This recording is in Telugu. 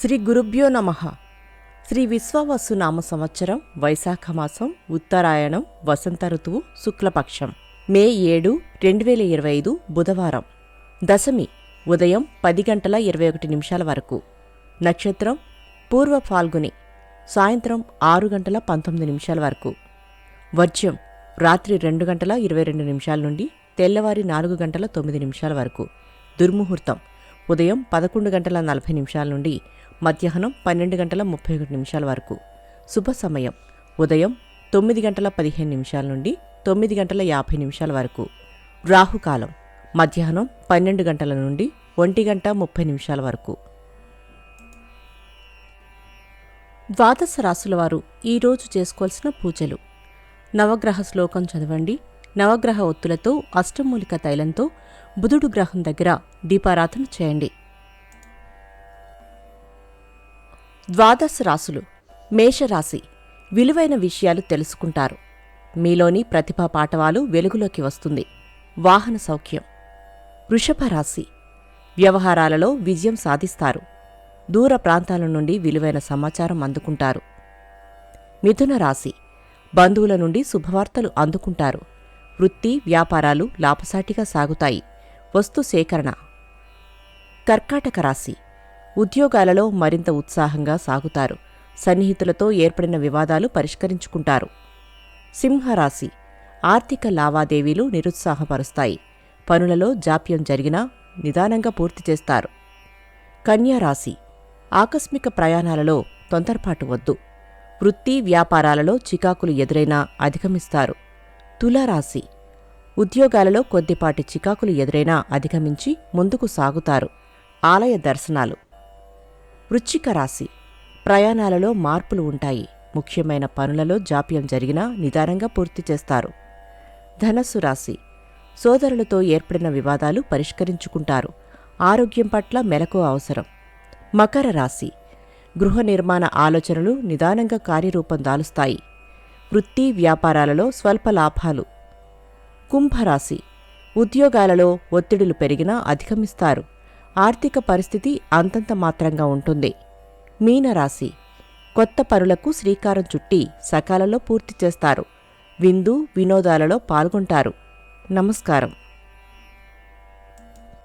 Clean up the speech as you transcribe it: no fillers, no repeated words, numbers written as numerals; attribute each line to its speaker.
Speaker 1: శ్రీ గురుభ్యో నమః. శ్రీ విశ్వావసు నామ సంవత్సరం వైశాఖమాసం ఉత్తరాయణం వసంత ఋతువు శుక్లపక్షం మే 7, 2025 బుధవారం. దశమి ఉదయం 10:21 వరకు. నక్షత్రం పూర్వ ఫాల్గుని సాయంత్రం 6:19 వరకు. వర్జ్యం రాత్రి 2:22 నుండి తెల్లవారి 4:09 వరకు. దుర్ముహూర్తం ఉదయం 11:40 నుండి మధ్యాహ్నం 12:31 వరకు. శుభ సమయం ఉదయం 9:15 నుండి 9:50 వరకు. రాహుకాలం మధ్యాహ్నం 12 గంటల నుండి 1:30 వరకు. ద్వాదశ రాశుల వారు ఈరోజు చేసుకోవాల్సిన పూజలు. నవగ్రహ శ్లోకం చదవండి. నవగ్రహ ఒత్తులతో అష్టమూలిక తైలంతో బుధుడు గ్రహం దగ్గర దీపారాధన చేయండి. ద్వాదశ రాశులు. మేషరాశి. విలువైన విషయాలు తెలుసుకుంటారు. మీలోని ప్రతిభా పాటవాలు వెలుగులోకి వస్తుంది. వాహన సౌఖ్యం. వృషభ రాశి. వ్యవహారాలలో విజయం సాధిస్తారు. దూర ప్రాంతాల నుండి విలువైన సమాచారం అందుకుంటారు. మిథున రాశి. బంధువుల నుండి శుభవార్తలు అందుకుంటారు. వృత్తి వ్యాపారాలు లాభసాటిగా సాగుతాయి. వస్తు సేకరణ. కర్కాటక రాశి. ఉద్యోగాలలో మరింత ఉత్సాహంగా సాగుతారు. సన్నిహితులతో ఏర్పడిన వివాదాలు పరిష్కరించుకుంటారు. సింహరాశి. ఆర్థిక లావాదేవీలు నిరుత్సాహపరుస్తాయి. పనులలో జాప్యం జరిగినా నిదానంగా పూర్తి చేస్తారు. కన్యారాశి. ఆకస్మిక ప్రయాణాలలో తొందరపాటు వద్దు. వృత్తి వ్యాపారాలలో చికాకులు ఎదురైనా అధిగమిస్తారు. తులారాశి. ఉద్యోగాలలో కొద్దిపాటి చికాకులు ఎదురైనా అధిగమించి ముందుకు సాగుతారు. ఆలయ దర్శనాలు. వృశ్చిక రాశి. ప్రయాణాలలో మార్పులు ఉంటాయి. ముఖ్యమైన పనులలో జాప్యం జరిగినా నిదానంగా పూర్తి చేస్తారు. ధనస్సు రాశి. సోదరులతో ఏర్పడిన వివాదాలు పరిష్కరించుకుంటారు. ఆరోగ్యం పట్ల మెలకు అవసరం. మకర రాశి. గృహ నిర్మాణ ఆలోచనలు నిదానంగా కార్యరూపం దాలుస్తాయి. వృత్తి వ్యాపారాలలో స్వల్ప లాభాలు. కుంభరాశి. ఉద్యోగాలలో ఒత్తిడులు పెరిగినా అధిగమిస్తారు. ఆర్థిక పరిస్థితి అంతంత మాత్రంగా ఉంటుంది. మీనరాశి. కొత్త పనులకు శ్రీకారం చుట్టి సకాలంలో పూర్తి చేస్తారు. విందు వినోదాలలో పాల్గొంటారు. నమస్కారం.